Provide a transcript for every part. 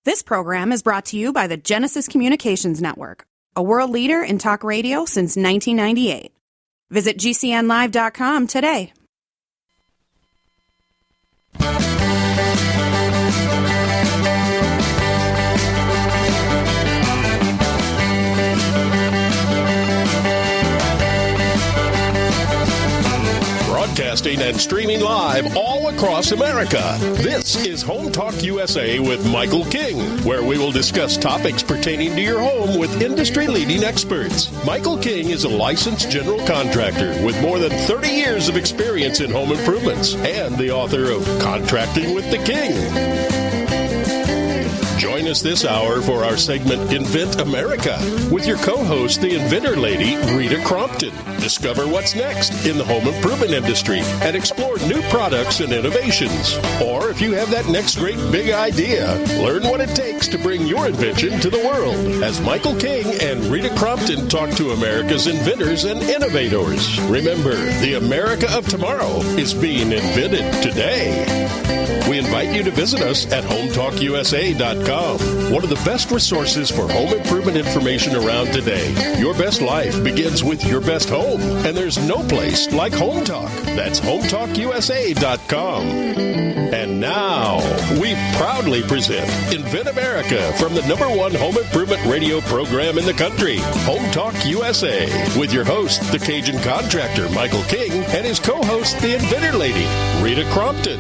This program is brought to you by the Genesis Communications Network, a world leader in talk radio since 1998. Visit GCNlive.com today. Broadcasting and streaming live all across America. This is HomeTalkUSA with Michael King, where we will discuss topics pertaining to your home with industry-leading experts. Michael King is a licensed general contractor with more than 30 years of experience in home improvements and the author of Contracting with the King. Join us this hour for our segment Invent America with your co-host, the Inventor Lady, Rita Crompton. Discover what's next in the home improvement industry and explore new products and innovations. Or if you have that next great big idea, learn what it takes to bring your invention to the world as Michael King and Rita Crompton talk to America's inventors and innovators. Remember, the America of tomorrow is being invented today. We invite you to visit us at HomeTalkUSA.com, one of the best resources for home improvement information around today. Your best life begins with your best home, and there's no place like Home Talk. That's HomeTalkUSA.com. And now, we proudly present Invent America from the #1 home improvement radio program in the country, Home Talk USA, with your host, the Cajun contractor, Michael King, and his co-host, the Inventor Lady, Rita Crompton.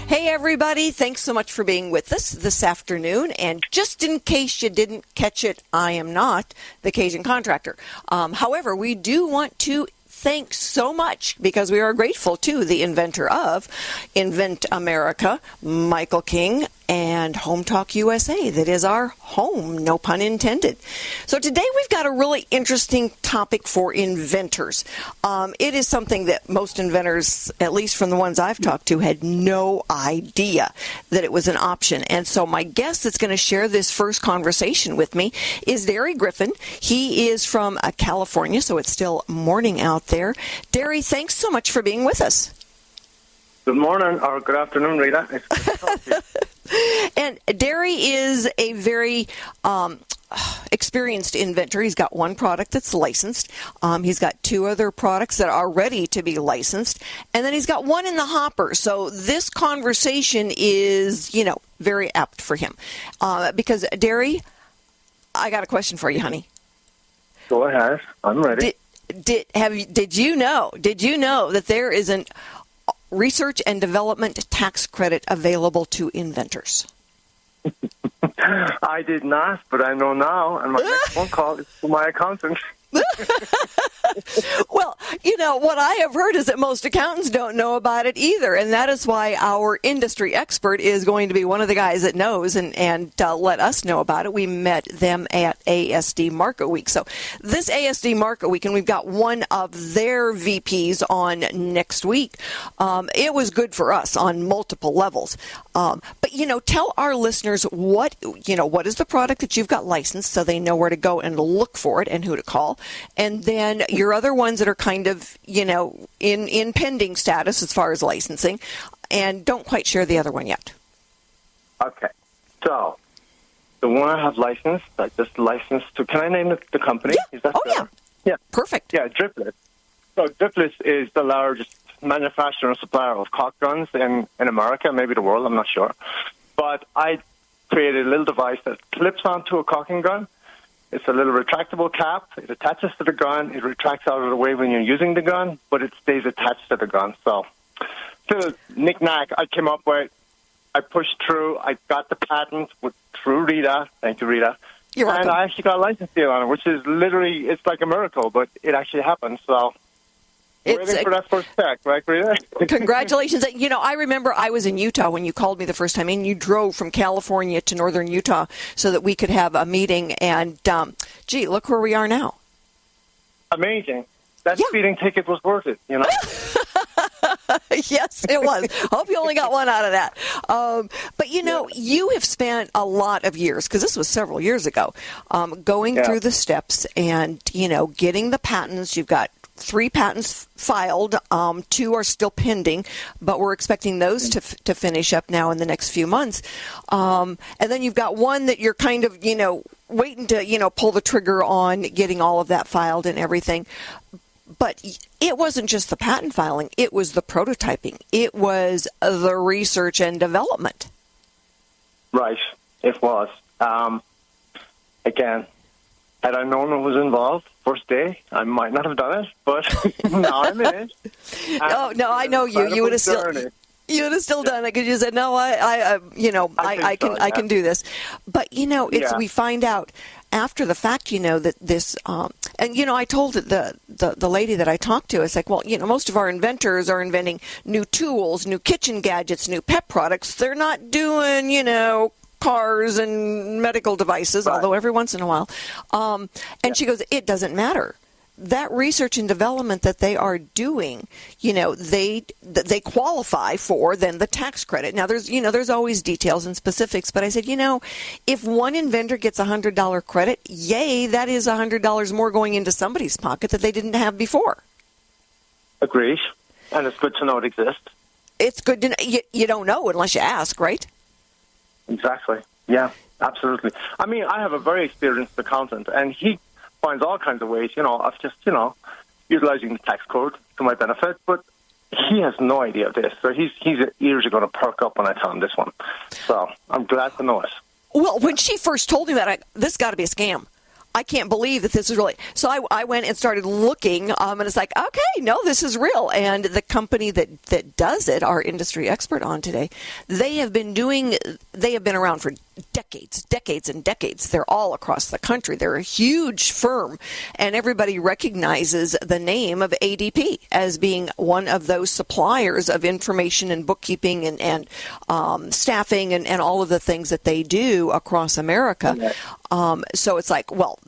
Hey, everybody. Thanks so much for being with us this afternoon. And just in case you didn't catch it, I am not the Cajun contractor. However, we do want to thank so much because we are grateful to the inventor of Invent America, Michael King, and Home Talk USA. That is our home, no pun intended. So today we've got a really interesting topic for inventors. It is something that most inventors, at least from the ones I've talked to, had no idea that it was an option. And so my guest that's going to share this first conversation with me is Derry Griffin. He is from California, so it's still morning out there. Derry, thanks so much for being with us. Good morning or good afternoon, Rita. It's good to talk to you. And Derry is a very experienced inventor. He's got one product that's licensed. He's got two other products that are ready to be licensed. And then he's got one in the hopper. So this conversation is, very apt for him. Because, Derry, I got a question for you, honey. Go ahead. I'm ready. Did you know that there is an research and development tax credit available to inventors? I did not, but I know now, and my next phone call is to my accountant. Well, what I have heard is that most accountants don't know about it either, and that is why our industry expert is going to be one of the guys that knows and let us know about it. We met them at ASD Market Week. So this ASD Market Week, and we've got one of their VPs on next week, it was good for us on multiple levels. But, tell our listeners what is the product that you've got licensed so they know where to go and look for it and who to call. And then your other ones that are kind of, in pending status as far as licensing, and don't quite share the other one yet. Okay. So, the one I have licensed, I just licensed to, can I name the company? Yeah. Is that fair? Yeah. Yeah. Perfect. Yeah, Driftless. So, Driftless is the largest manufacturer and supplier of caulk guns in America, maybe the world, I'm not sure. But I created a little device that clips onto a caulking gun. It's a little retractable cap. It attaches to the gun. It retracts out of the way when you're using the gun, but it stays attached to the gun. So, to knick-knack, I came up with, I pushed through, I got the patent through Rita. Thank you, Rita. You're welcome. And I actually got a license deal on it, which is literally, it's like a miracle, but it actually happened. So, waiting for that first check, right, Rita? Congratulations. I remember I was in Utah when you called me the first time, and you drove from California to northern Utah so that we could have a meeting. And, look where we are now. Amazing. That speeding ticket was worth it, Yes, it was. Hope you only got one out of that. But, you have spent a lot of years, because this was several years ago, going through the steps and, getting the patents. You've got 3 patents filed. 2 are still pending, but we're expecting those to finish up now in the next few months. And then you've got one that you're kind of, waiting to, pull the trigger on getting all of that filed and everything. But it wasn't just the patent filing. It was the prototyping. It was the research and development. Right. It was. Again, had I known what was involved first day, I might not have done it, but now I'm in it. No, I know you. You would have still done it because you said, "No, I can do this." But we find out after the fact, that this, and I told the lady that I talked to, it's like, well, most of our inventors are inventing new tools, new kitchen gadgets, new pet products. They're not doing, cars and medical devices, although every once in a while. And she goes, it doesn't matter. That research and development that they are doing, they qualify for then the tax credit. Now there's always details and specifics, but I said, if one inventor gets $100 credit, yay, that is $100 more going into somebody's pocket that they didn't have before. Agreed. And it's good to know it exists. It's good to know. You don't know unless you ask, right? Exactly. Yeah, absolutely. I mean, I have a very experienced accountant, and he finds all kinds of ways, of just, utilizing the tax code to my benefit, but he has no idea of this. So his ears are going to perk up when I tell him this one. So I'm glad to know it. Well, when she first told me that, this got to be a scam. I can't believe that this is really. So I went and started looking, and it's like, okay, no, this is real. And the company that does it, our industry expert on today, they have been around for decades and decades. They're all across the country. They're a huge firm, and everybody recognizes the name of ADP as being one of those suppliers of information and bookkeeping and staffing and all of the things that they do across America. So it's like, well,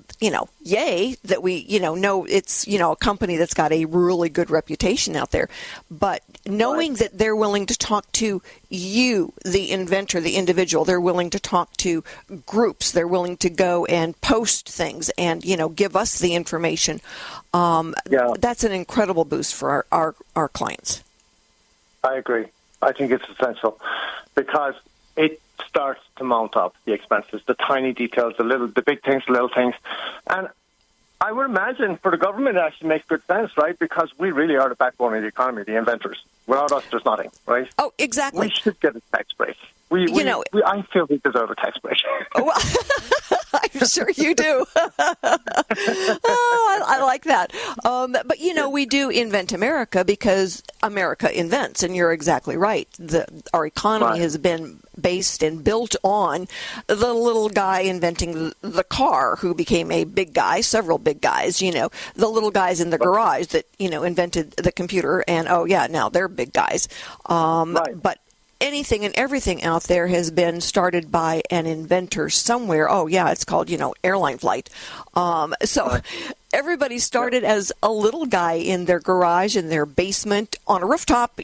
yay that we, know it's, a company that's got a really good reputation out there. But knowing that they're willing to talk to you, the inventor, the individual, they're willing to talk to groups, they're willing to go and post things and, give us the information. That's an incredible boost for our clients. I agree. I think it's essential because it starts to mount up the expenses, the tiny details, the big things, the little things. And I would imagine for the government it actually makes good sense, right? Because we really are the backbone of the economy, the inventors. Without us, there's nothing, right? Oh, exactly. We should get a tax break. I feel we deserve a tax break. Well, I'm sure you do. I like that. But, we do invent America because America invents, and you're exactly right. Our economy has been based and built on the little guy inventing the car who became a big guy, several big guys, the little guys in the garage that, invented the computer, and, now they're big guys. But anything and everything out there has been started by an inventor somewhere. Oh, yeah, it's called, airline flight. Everybody started as a little guy in their garage, in their basement, on a rooftop,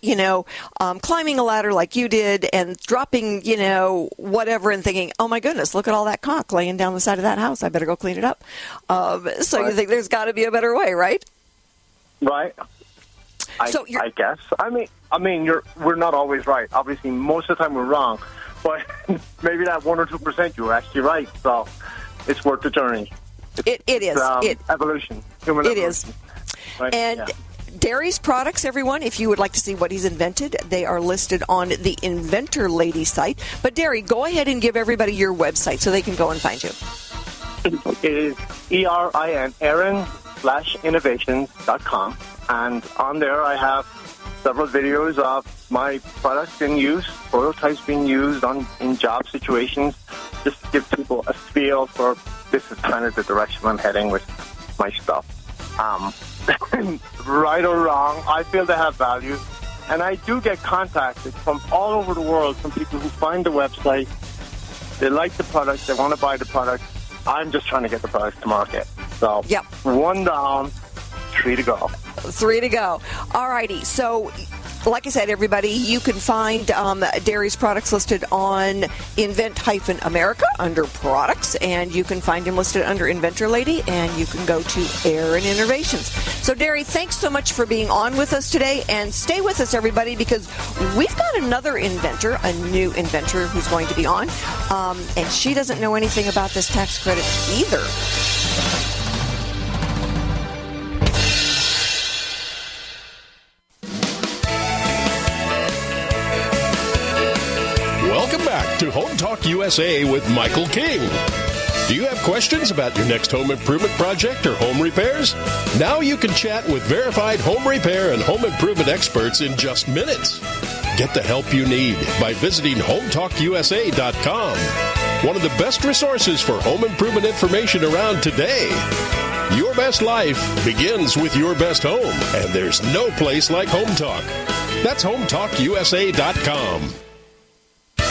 climbing a ladder like you did and dropping, whatever and thinking, oh, my goodness, look at all that caulk laying down the side of that house. I better go clean it up. You think there's got to be a better way, right? Right. I guess. I mean, we're not always right. Obviously, most of the time we're wrong, but maybe that 1 or 2% you were actually right. So it's worth the journey. It is. Evolution. Human evolution. It is. Right? And Derry's products, everyone, if you would like to see what he's invented, they are listed on the Inventor Lady site. But Derry, go ahead and give everybody your website so they can go and find you. It is Erin/innovations.com. And on there, I have several videos of my products in use, prototypes being used in job situations, just to give people a feel for this is kind of the direction I'm heading with my stuff. Right or wrong, I feel they have value. And I do get contacted from all over the world from people who find the website, they like the product, they want to buy the product. I'm just trying to get the products to market. So, One down, 3 to go. 3 to go. All righty. So like I said, everybody, you can find Derry's products listed on Invent-America under products, and you can find him listed under Inventor Lady, and you can go to Erin Innovations. So, Derry, thanks so much for being on with us today, and stay with us, everybody, because we've got another inventor, a new inventor who's going to be on, and she doesn't know anything about this tax credit either. Welcome back to Home Talk USA with Michael King. Do you have questions about your next home improvement project or home repairs? Now you can chat with verified home repair and home improvement experts in just minutes. Get the help you need by visiting HomeTalkUSA.com. One of the best resources for home improvement information around today. Your best life begins with your best home, and there's no place like Home Talk. That's HomeTalkUSA.com.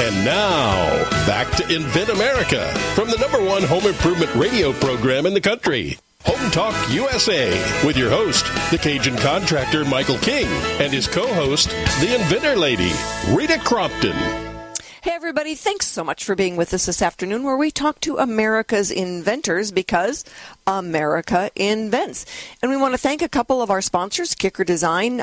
And now, back to Invent America from the #1 home improvement radio program in the country, Home Talk USA, with your host, the Cajun contractor Michael King, and his co-host, the Inventor Lady, Rita Crompton. Hey, everybody, thanks so much for being with us this afternoon, where we talk to America's inventors, because America invents. And we want to thank a couple of our sponsors, Kicker Design,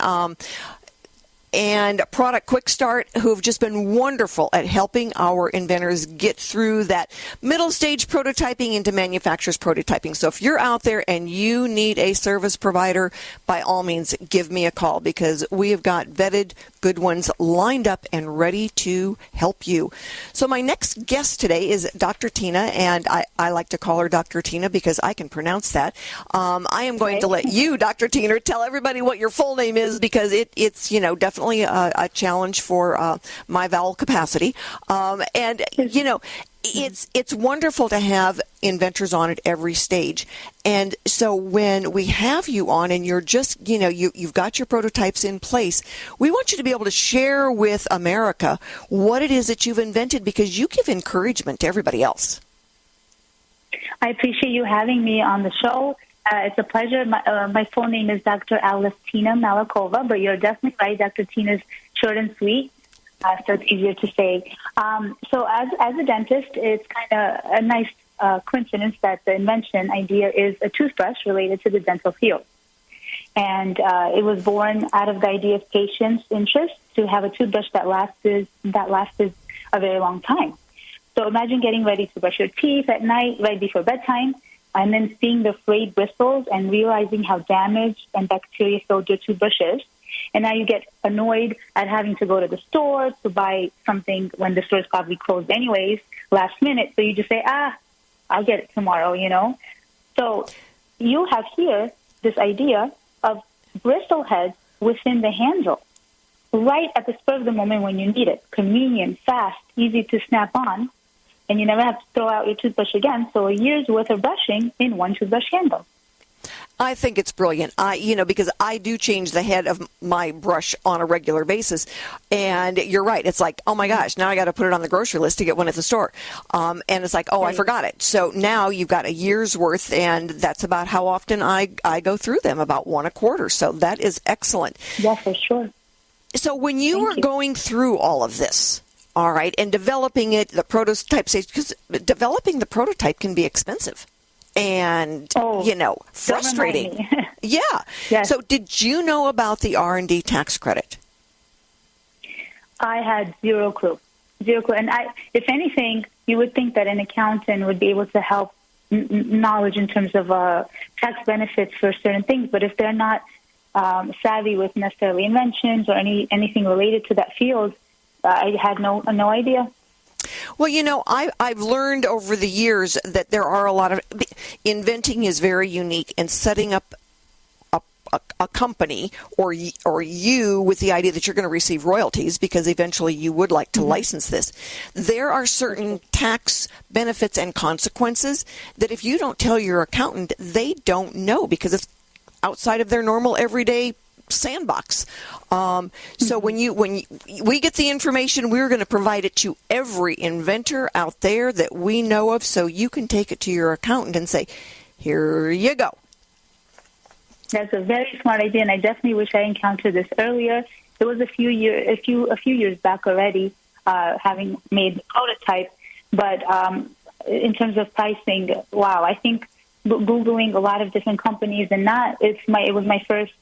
and Product Quick Start, who have just been wonderful at helping our inventors get through that middle stage prototyping into manufacturer's prototyping. So if you're out there and you need a service provider, by all means, give me a call, because we have got vetted good ones lined up and ready to help you. So my next guest today is Dr. Tina, and I like to call her Dr. Tina because I can pronounce that. I am going to let you, Dr. Tina, tell everybody what your full name is, because it's definitely a challenge for my vowel capacity. And, it's wonderful to have inventors on at every stage. And so when we have you on and you're just, you've got your prototypes in place, we want you to be able to share with America what it is that you've invented, because you give encouragement to everybody else. I appreciate you having me on the show. It's a pleasure. My full name is Dr. Alevtina Malakova, but you're definitely right. Dr. Tina's short and sweet, so it's easier to say. So as a dentist, it's kind of a nice coincidence that the invention idea is a toothbrush related to the dental field. And it was born out of the idea of patients' interest to have a toothbrush that lasted a very long time. So imagine getting ready to brush your teeth at night, right before bedtime, and then seeing the frayed bristles and realizing how damaged and bacteria-filled your toothbrush is. And now you get annoyed at having to go to the store to buy something when the store is probably closed anyways, last minute. So you just say, I'll get it tomorrow, So you have here this idea of bristle heads within the handle, right at the spur of the moment when you need it. Convenient, fast, easy to snap on. And you never have to throw out your toothbrush again. So a year's worth of brushing in one toothbrush handle. I think it's brilliant. Because I do change the head of my brush on a regular basis. And you're right. It's like, oh my gosh, now I got to put it on the grocery list to get one at the store. And it's like, I forgot it. So now you've got a year's worth, and that's about how often I go through them, about one a quarter. So that is excellent. Yeah, for sure. So when you were going through all of this, all right, and developing it, the prototype stage, because developing the prototype can be expensive and, frustrating. Yeah. Yes. So did you know about the R&D tax credit? I had zero clue. And if anything, you would think that an accountant would be able to help knowledge in terms of tax benefits for certain things. But if they're not savvy with necessarily inventions or anything related to that field, I had no idea. Well, I've learned over the years that there are a lot of inventing is very unique, and setting up a company or you with the idea that you're going to receive royalties, because eventually you would like to license this. There are certain tax benefits and consequences that if you don't tell your accountant, they don't know, because it's outside of their normal everyday sandbox. So when we get the information, we're going to provide it to every inventor out there that we know of, so you can take it to your accountant and say, here you go. That's a very smart idea, and I definitely wish I encountered this earlier. It was a few years back already, having made the prototype. But in terms of pricing, wow, I think Googling a lot of different companies and it was my first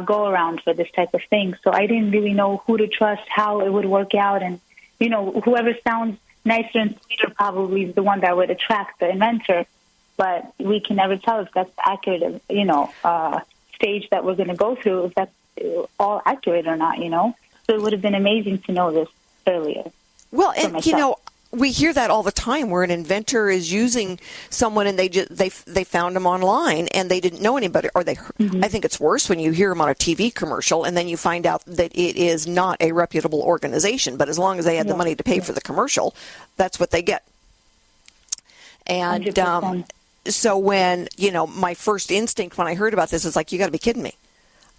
go around for this type of thing. So I didn't really know who to trust, how it would work out, and whoever sounds nicer and sweeter probably is the one that would attract the inventor. But we can never tell if that's accurate, stage that we're going to go through, if that's all accurate or not, So it would have been amazing to know this earlier. Well, and, we hear that all the time where an inventor is using someone and they found them online and they didn't know anybody, or I think it's worse when you hear them on a TV commercial and then you find out that it is not a reputable organization, but as long as they had the money to pay for the commercial, that's what they get. And so when, my first instinct when I heard about this is like, you got to be kidding me.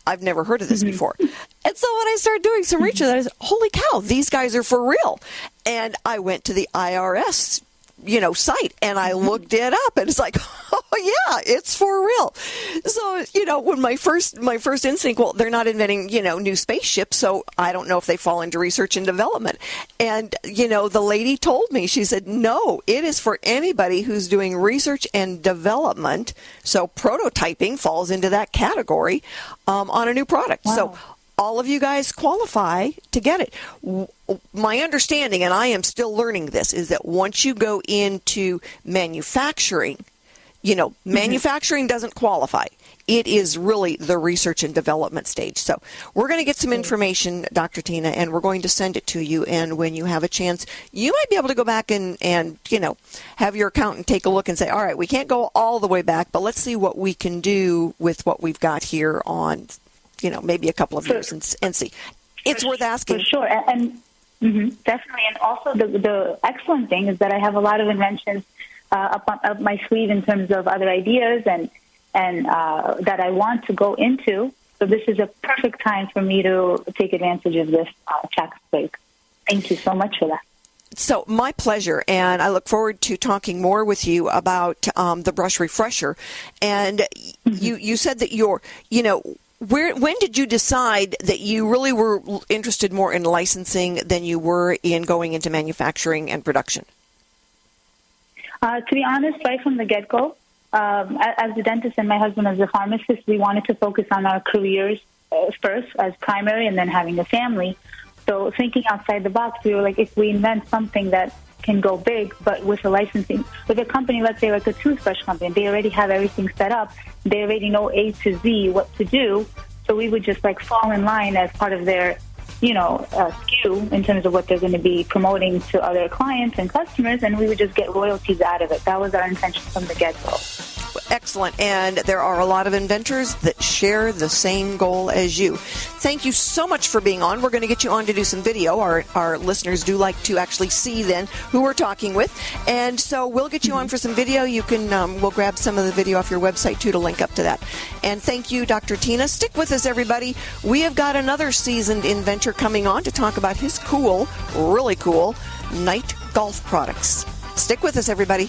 I've never heard of this before. And so when I started doing some research, I said, holy cow, these guys are for real. And I went to the IRS, site, and I looked it up, and it's like, oh yeah, it's for real. So, when my first instinct, well, they're not inventing, new spaceships, so I don't know if they fall into research and development. And, the lady told me, she said, no, it is for anybody who's doing research and development. So prototyping falls into that category on a new product. Wow. So all of you guys qualify to get it. My understanding, and I am still learning this, is that once you go into manufacturing, manufacturing doesn't qualify. It is really the research and development stage. So we're going to get some information, Dr. Tina, and we're going to send it to you. And when you have a chance, you might be able to go back and have your accountant take a look and say, all right, we can't go all the way back, but let's see what we can do with what we've got here on maybe a couple of years and see. It's worth asking. For sure. And definitely. And also the excellent thing is that I have a lot of inventions up my sleeve in terms of other ideas and that I want to go into. So this is a perfect time for me to take advantage of this tax break. Thank you so much for that. So my pleasure, and I look forward to talking more with you about the brush refresher. And you said that when did you decide that you really were interested more in licensing than you were in going into manufacturing and production? To be honest, right from the get-go, as a dentist and my husband as a pharmacist, we wanted to focus on our careers first as primary and then having a family. So thinking outside the box, we were like, if we invent something that can go big, but with a licensing, with a company, let's say like a toothbrush company, they already have everything set up. They already know A to Z what to do. So we would just fall in line as part of their, SKU in terms of what they're going to be promoting to other clients and customers, and we would just get royalties out of it. That was our intention from the get-go. Excellent. And there are a lot of inventors that share the same goal as you. Thank you so much for being on. We're going to get you on to do some video. Our listeners do like to actually see then who we're talking with. And so we'll get you on for some video. You can, we'll grab some of the video off your website too to link up to that. And thank you, Dr. Tina. Stick with us, everybody. We have got another seasoned inventor coming on to talk about his really cool night golf products. Stick with us, everybody.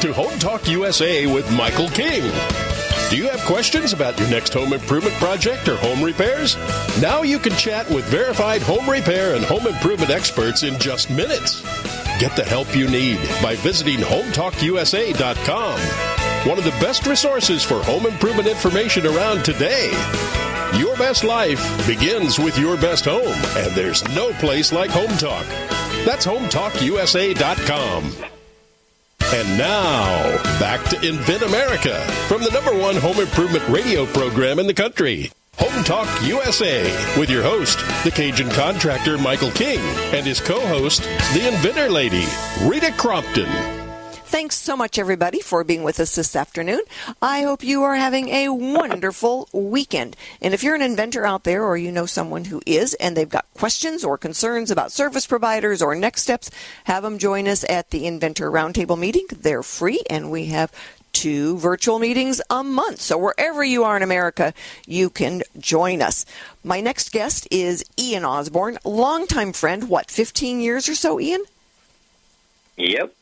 To Home Talk USA with Michael King. Do you have questions about your next home improvement project or home repairs? Now you can chat with verified home repair and home improvement experts in just minutes. Get the help you need by visiting HomeTalkUSA.com. One of the best resources for home improvement information around today. Your best life begins with your best home, and there's no place like Home Talk. That's HomeTalkUSA.com. And now, back to Invent America from the #1 home improvement radio program in the country. Home Talk USA with your host, the Cajun contractor Michael King, and his co-host, the Inventor Lady, Rita Crompton. Thanks so much, everybody, for being with us this afternoon. I hope you are having a wonderful weekend. And if you're an inventor out there or you know someone who is and they've got questions or concerns about service providers or next steps, have them join us at the Inventor Roundtable meeting. They're free, and we have 2 virtual meetings a month. So wherever you are in America, you can join us. My next guest is Erin Osborn, longtime friend, 15 years or so, Ian? Yep.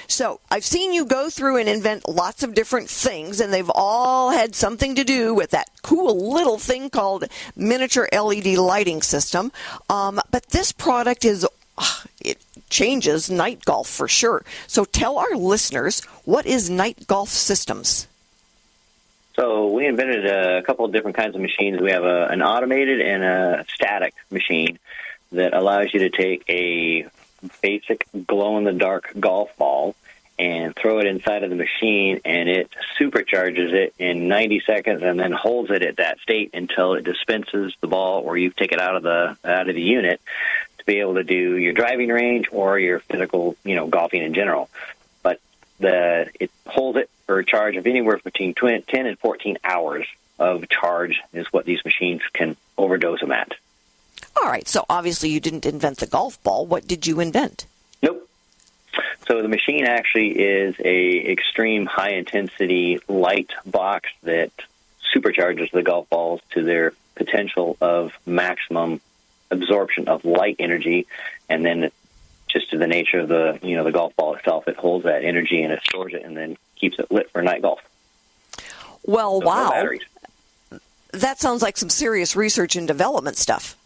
So I've seen you go through and invent lots of different things, and they've all had something to do with that cool little thing called miniature LED lighting system. But this product it changes night golf for sure. So tell our listeners, what is Night Golf Systems? So we invented a couple of different kinds of machines. We have an automated and a static machine that allows you to take a basic glow-in-the-dark golf ball and throw it inside of the machine, and it supercharges it in 90 seconds and then holds it at that state until it dispenses the ball, or you take it out of the unit to be able to do your driving range or your physical, golfing in general. But it holds it for a charge of anywhere between 10 and 14 hours of charge is what these machines can overdose them at. All right, so obviously you didn't invent the golf ball. What did you invent? Nope. So the machine actually is a extreme high-intensity light box that supercharges the golf balls to their potential of maximum absorption of light energy, and then just to the nature of the golf ball itself, it holds that energy and it stores it and then keeps it lit for night golf. Well, so wow. No batteries. That sounds like some serious research and development stuff.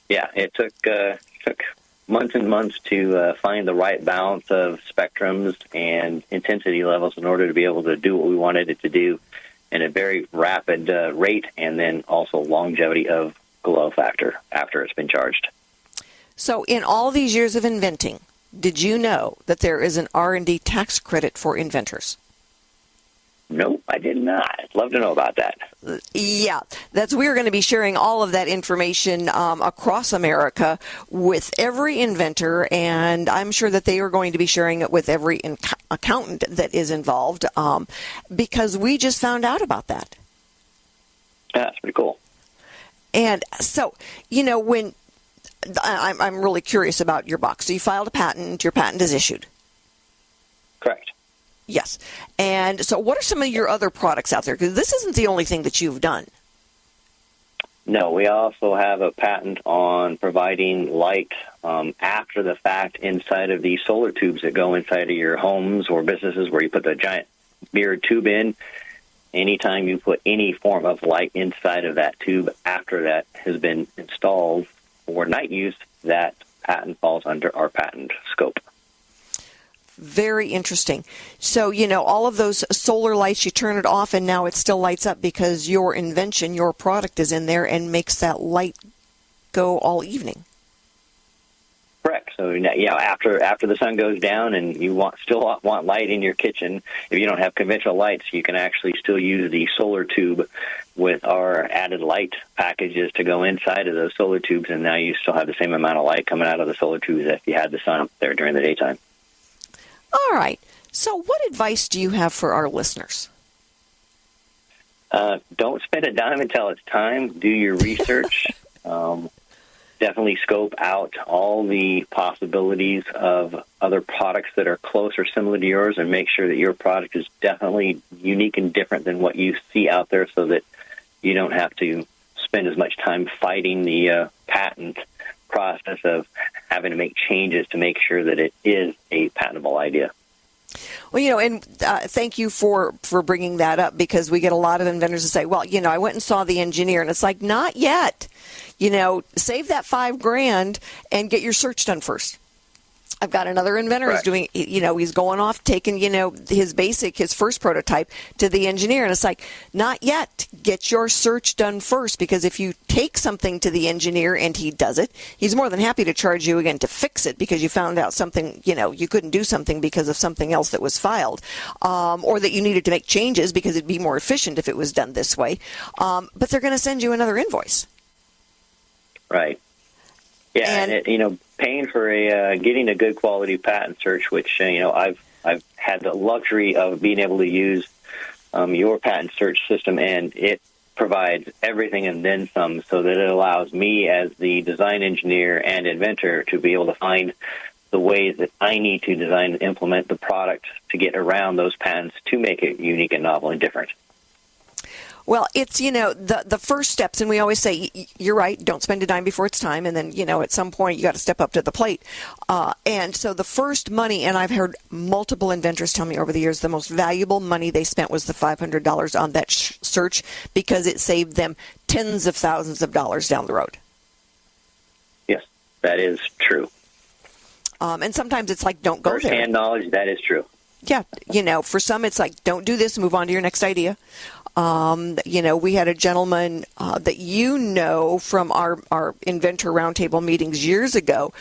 Yeah, it took months and months to find the right balance of spectrums and intensity levels in order to be able to do what we wanted it to do in a very rapid rate, and then also longevity of glow factor after it's been charged. So in all these years of inventing, did you know that there is an R&D tax credit for inventors? Nope, I did not. I'd love to know about that. Yeah, we're going to be sharing all of that information across America with every inventor, and I'm sure that they are going to be sharing it with every accountant that is involved, because we just found out about that. Yeah, that's pretty cool. And so, when I'm really curious about your box. So you filed a patent. Your patent is issued. Correct. Yes. And so what are some of your other products out there? Because this isn't the only thing that you've done. No, we also have a patent on providing light after the fact inside of these solar tubes that go inside of your homes or businesses where you put the giant mirrored tube in. Anytime you put any form of light inside of that tube after that has been installed for night use, that patent falls under our patent scope. Very interesting. So, all of those solar lights, you turn it off and now it still lights up because your invention, your product is in there and makes that light go all evening. Correct. So, after the sun goes down and you still want light in your kitchen, if you don't have conventional lights, you can actually still use the solar tube with our added light packages to go inside of those solar tubes, and now you still have the same amount of light coming out of the solar tubes as if you had the sun up there during the daytime. All right. So what advice do you have for our listeners? Don't spend a dime until it's time. Do your research. Definitely scope out all the possibilities of other products that are close or similar to yours, and make sure that your product is definitely unique and different than what you see out there, so that you don't have to spend as much time fighting the patent process of having to make changes to make sure that it is a patentable idea. Well, and thank you for bringing that up, because we get a lot of inventors that say, well, I went and saw the engineer, and it's like, not yet. Save that $5,000 and get your search done first. I've got another inventor who's doing, he's going off, taking, his first prototype to the engineer. And it's like, not yet. Get your search done first, because if you take something to the engineer and he does it, he's more than happy to charge you again to fix it because you found out something, you couldn't do something because of something else that was filed, or that you needed to make changes because it'd be more efficient if it was done this way. But they're going to send you another invoice. Right. Yeah, and paying for getting a good quality patent search, which I've had the luxury of being able to use your patent search system, and it provides everything and then some, so that it allows me as the design engineer and inventor to be able to find the ways that I need to design and implement the product to get around those patents to make it unique and novel and different. Well, it's, the first steps, and we always say, you're right, don't spend a dime before it's time, and then, at some point you got to step up to the plate. And so the first money, and I've heard multiple inventors tell me over the years, the most valuable money they spent was the $500 on that search, because it saved them tens of thousands of dollars down the road. Yes, that is true. And sometimes it's like, don't go there. First-hand knowledge, that is true. Yeah, for some it's like, don't do this, move on to your next idea. We had a gentleman that from our inventor roundtable meetings years ago,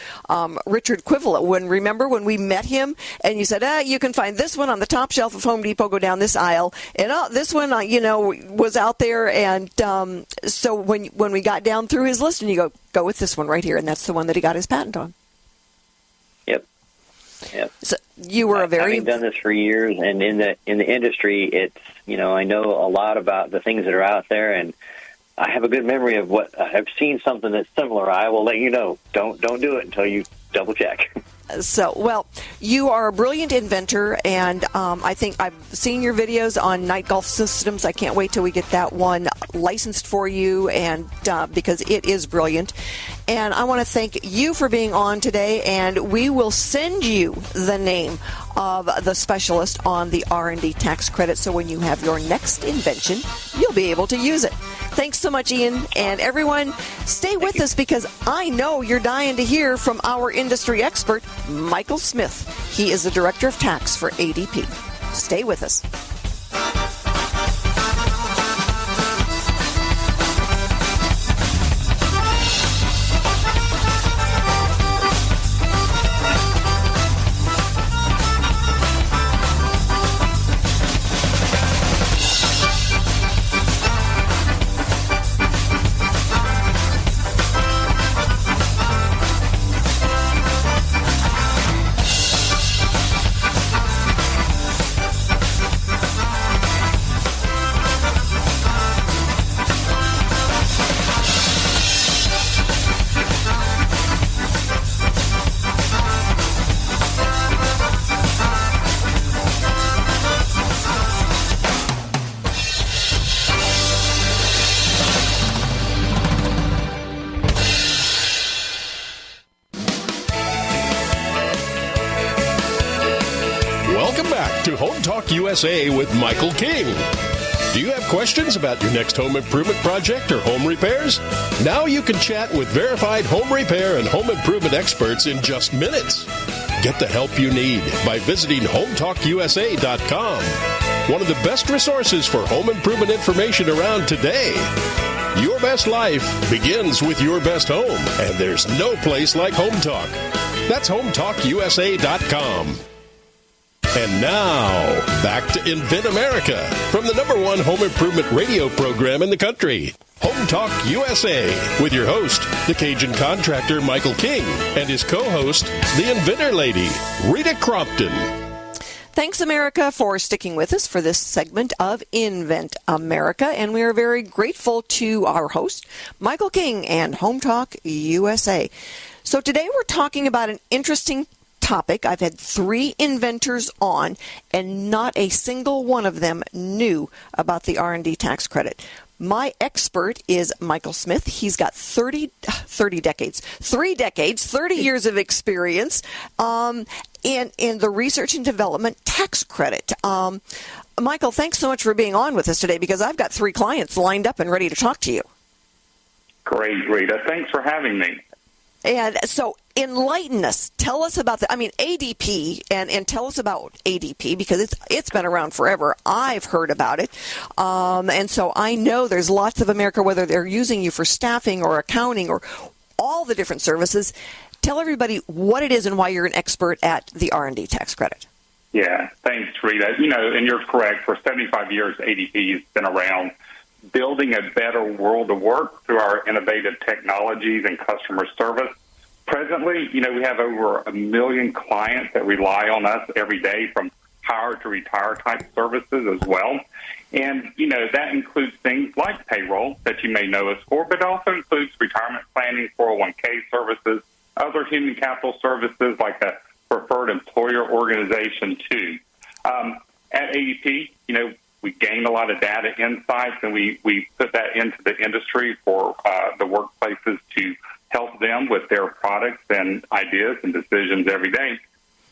Richard Quivelet. Remember when we met him and you said, you can find this one on the top shelf of Home Depot, go down this aisle, and this one, was out there, and so when we got down through his list, and you go with this one right here, and that's the one that he got his patent on. Yep. So you were having done this for years, and in the industry, it's I know a lot about the things that are out there, and I have a good memory of what I've seen something that's similar. I will let you know. Don't do it until you double check. So, well, you are a brilliant inventor, and I think I've seen your videos on Night Golf Systems. I can't wait till we get that one licensed for you, and because it is brilliant. And I want to thank you for being on today, and we will send you the name of the specialist on the R&D tax credit, so when you have your next invention, you'll be able to use it. Thanks so much, Ian. And everyone, stay with us, because I know you're dying to hear from our industry expert, Michael Smith. He is the Director of Tax for ADP. Stay with us. Welcome back to Home Talk USA with Michael King. Do you have questions about your next home improvement project or home repairs? Now you can chat with verified home repair and home improvement experts in just minutes. Get the help you need by visiting HomeTalkUSA.com. One of the best resources for home improvement information around today. Your best life begins with your best home, and there's no place like Home Talk. That's HomeTalkUSA.com. And now, back to Invent America from the #1 home improvement radio program in the country, Home Talk USA, with your host, the Cajun contractor Michael King, and his co-host, the Inventor Lady, Rita Crompton. Thanks, America, for sticking with us for this segment of Invent America, and we are very grateful to our host, Michael King, and Home Talk USA. So today we're talking about an interesting topic. I've had 3 inventors on, and not a single one of them knew about the R&D tax credit. My expert is Michael Smith. He's got 3 decades, 30 years of experience in the research and development tax credit. Michael, thanks so much for being on with us today, because I've got 3 clients lined up and ready to talk to you. Great, Rita. Thanks for having me. And so enlighten us. Tell us about that. I mean, ADP, and tell us about ADP, because it's been around forever. I've heard about it. And so I know there's lots of America, whether they're using you for staffing or accounting or all the different services. Tell everybody what it is and why you're an expert at the R&D tax credit. Yeah, thanks, Rita. You know, and you're correct. For 75 years, ADP has been around building a better world of work through our innovative technologies and customer service. Presently, you know, we have over 1 million clients that rely on us every day, from hire to retire type services as well. And, you know, that includes things like payroll that you may know us for, but also includes retirement planning, 401k services, other human capital services like a preferred employer organization too. At ADP, you know, we gain a lot of data insights, and we put that into the industry for the workplaces to help them with their products and ideas and decisions every day.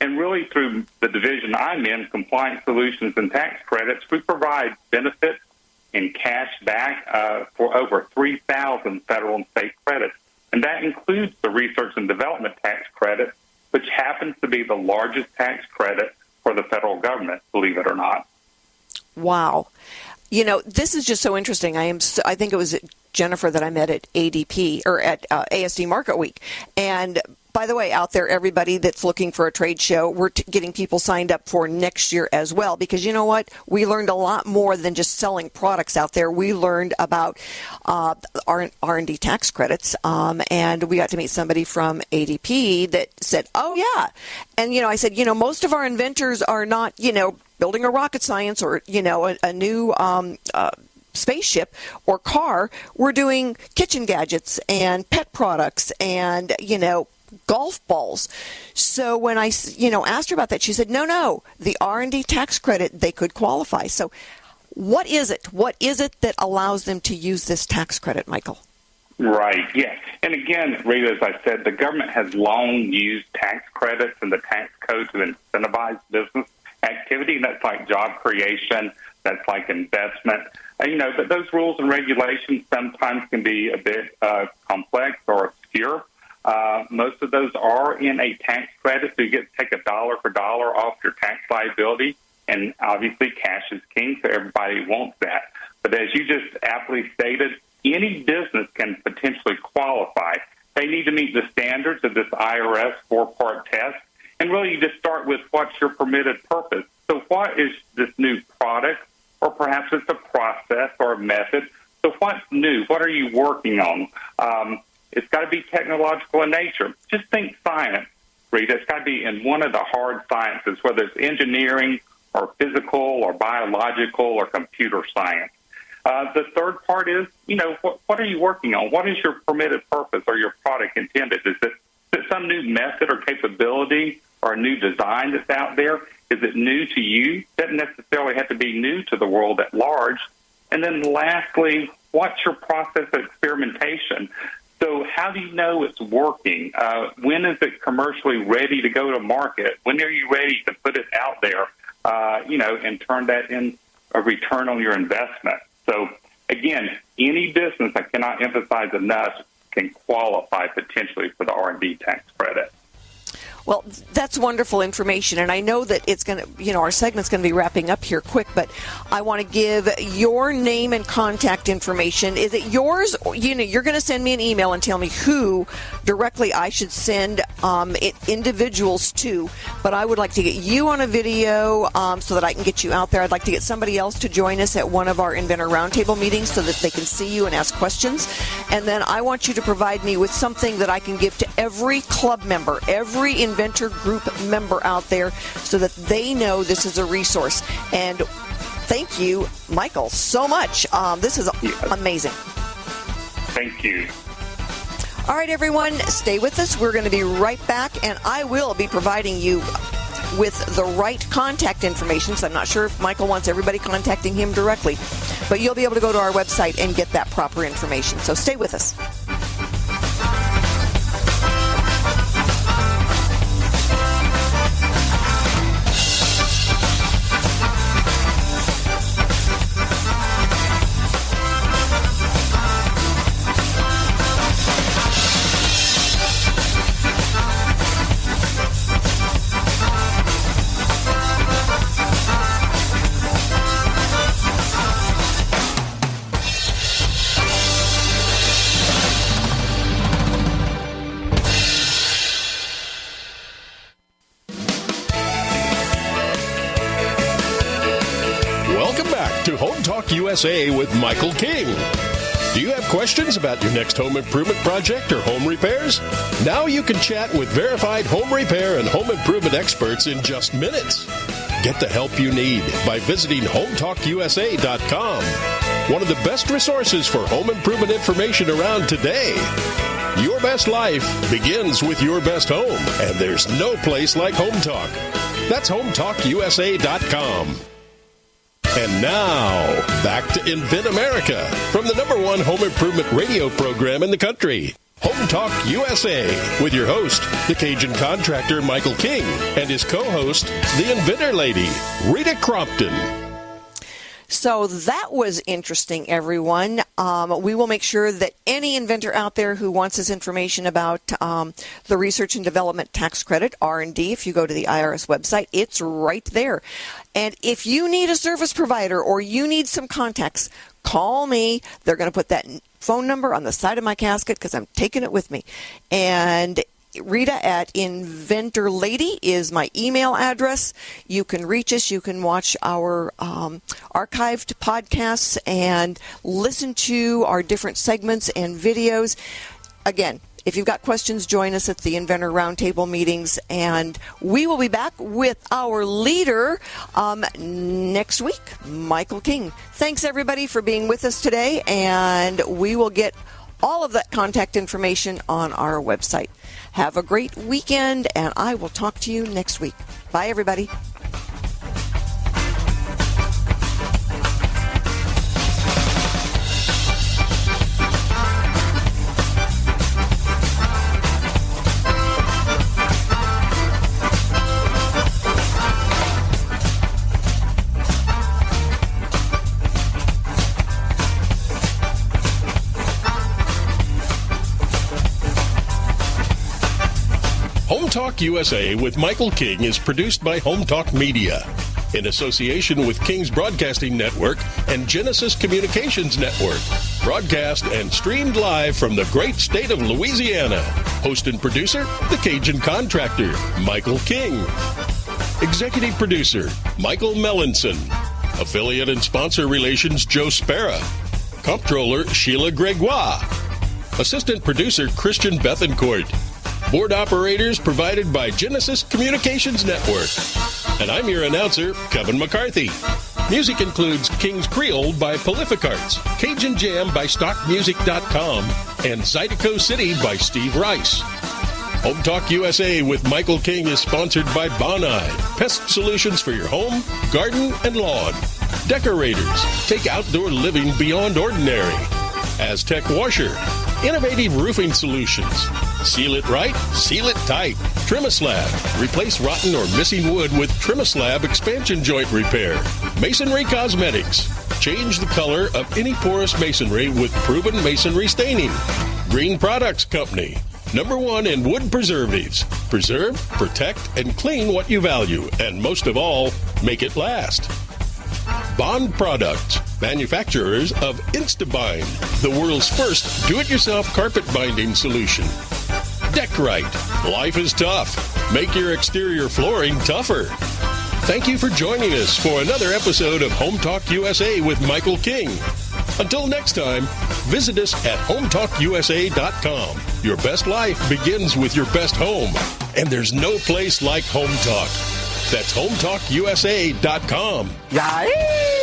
And really, through the division I'm in, Compliance Solutions and Tax Credits, we provide benefits and cash back for over 3,000 federal and state credits. And that includes the Research and Development Tax Credit, which happens to be the largest tax credit for the federal government, believe it or not. Wow. You know, this is just so interesting. I think it was Jennifer that I met at ADP, or at ASD Market Week. And by the way, out there, everybody that's looking for a trade show, we're getting people signed up for next year as well, because you know what? We learned a lot more than just selling products out there. We learned about R&D tax credits, and we got to meet somebody from ADP that said, oh, yeah. And, you know, I said, you know, most of our inventors are not, you know, building a rocket science or, you know, a new spaceship or car. We're doing kitchen gadgets and pet products and, you know, golf balls. So when I, you know, asked her about that, she said, no, the R&D tax credit, they could qualify. So what is it? What is it that allows them to use this tax credit, Michael? Right, yeah. And again, Rita, as I said, the government has long used tax credits in the tax code to incentivize business activity. That's like job creation. That's like investment. You know, but those rules and regulations sometimes can be a bit complex or obscure. Most of those are in a tax credit, so you get to take a dollar for dollar off your tax liability, and obviously cash is king, so everybody wants that. But as you just aptly stated, any business can potentially qualify. They need to meet the standards of this IRS 4-part test, and really you just start with what's your permitted purpose. So what is this new product, or perhaps it's a process or a method? So what's new? What are you working on? It's got to be technological in nature. Just think science, Rita. It's got to be in one of the hard sciences, whether it's engineering or physical or biological or computer science. The third part is, you know, what are you working on? What is your permitted purpose or your product intended? Is it some new method or capability or a new design that's out there? Is it new to you? It doesn't necessarily have to be new to the world at large. And then lastly, what's your process of experimentation? So how do you know it's working? When is it commercially ready to go to market? When are you ready to put it out there, you know, and turn that in a return on your investment? So, again, any business, I cannot emphasize enough, can qualify potentially for the R&D tax credit. Well, that's wonderful information, and I know that it's going to, you know, our segment's going to be wrapping up here quick, but I want to give your name and contact information. Is it yours? You know, you're going to send me an email and tell me who directly I should send individuals to, but I would like to get you on a video so that I can get you out there. I'd like to get somebody else to join us at one of our Inventor Roundtable meetings so that they can see you and ask questions, and then I want you to provide me with something that I can give to every club member, every Inventor Group member out there, so that they know this is a resource. And thank you, Michael, so much. This is amazing. Thank you. All right, everyone, stay with us. We're going to be right back, and I will be providing you with the right contact information. So I'm not sure if Michael wants everybody contacting him directly, but you'll be able to go to our website and get that proper information. So stay with us. back to Home Talk USA with Michael King. Do you have questions about your next home improvement project or home repairs? Now you can chat with verified home repair and home improvement experts in just minutes. Get the help you need by visiting HomeTalkUSA.com, one of the best resources for home improvement information around today. Your best life begins with your best home, and there's no place like Home Talk. That's HomeTalkUSA.com. And now, back to Invent America from the #1 home improvement radio program in the country, Home Talk USA, with your host, the Cajun contractor Michael King, and his co-host, the Inventor Lady, Rita Crompton. So that was interesting, everyone. We will make sure that any inventor out there who wants this information about the Research and Development Tax Credit, R&D, if you go to the IRS website, it's right there. And if you need a service provider or you need some contacts, call me. They're going to put that phone number on the side of my casket because I'm taking it with me. And Rita at Inventor Lady is my email address. You can reach us. You can watch our archived podcasts and listen to our different segments and videos. Again, if you've got questions, join us at the Inventor Roundtable meetings, and we will be back with our leader next week, Michael King. Thanks, everybody, for being with us today, and we will get all of that contact information on our website. Have a great weekend, and I will talk to you next week. Bye, everybody. Home Talk USA with Michael King is produced by Home Talk Media in association with King's Broadcasting Network and Genesis Communications Network. Broadcast and streamed live from the great state of Louisiana. Host and producer, the Cajun contractor, Michael King. Executive producer, Michael Mellinson. Affiliate and sponsor relations, Joe Spera. Comptroller, Sheila Gregoire. Assistant producer, Christian Bethencourt. Board operators provided by Genesis Communications Network. And I'm your announcer, Kevin McCarthy. Music includes King's Creole by Prolific Arts, Cajun Jam by StockMusic.com, and Zydeco City by Steve Rice. Home Talk USA with Michael King is sponsored by Bonide, pest solutions for your home, garden, and lawn. Decorators, take outdoor living beyond ordinary. Aztec Washer, innovative roofing solutions. Seal it right, seal it tight. Trimislab, replace rotten or missing wood with Trimislab expansion joint repair. Masonry Cosmetics, change the color of any porous masonry with proven masonry staining. Green Products Company, #1 in wood preservatives. Preserve, protect, and clean what you value, and most of all, make it last. Bond Products, manufacturers of InstaBind, the world's first do-it-yourself carpet binding solution. Deckrite, life is tough. Make your exterior flooring tougher. Thank you for joining us for another episode of Home Talk USA with Michael King. Until next time, visit us at HomeTalkUSA.com. Your best life begins with your best home, and there's no place like Home Talk. That's HomeTalkUSA.com. Yay!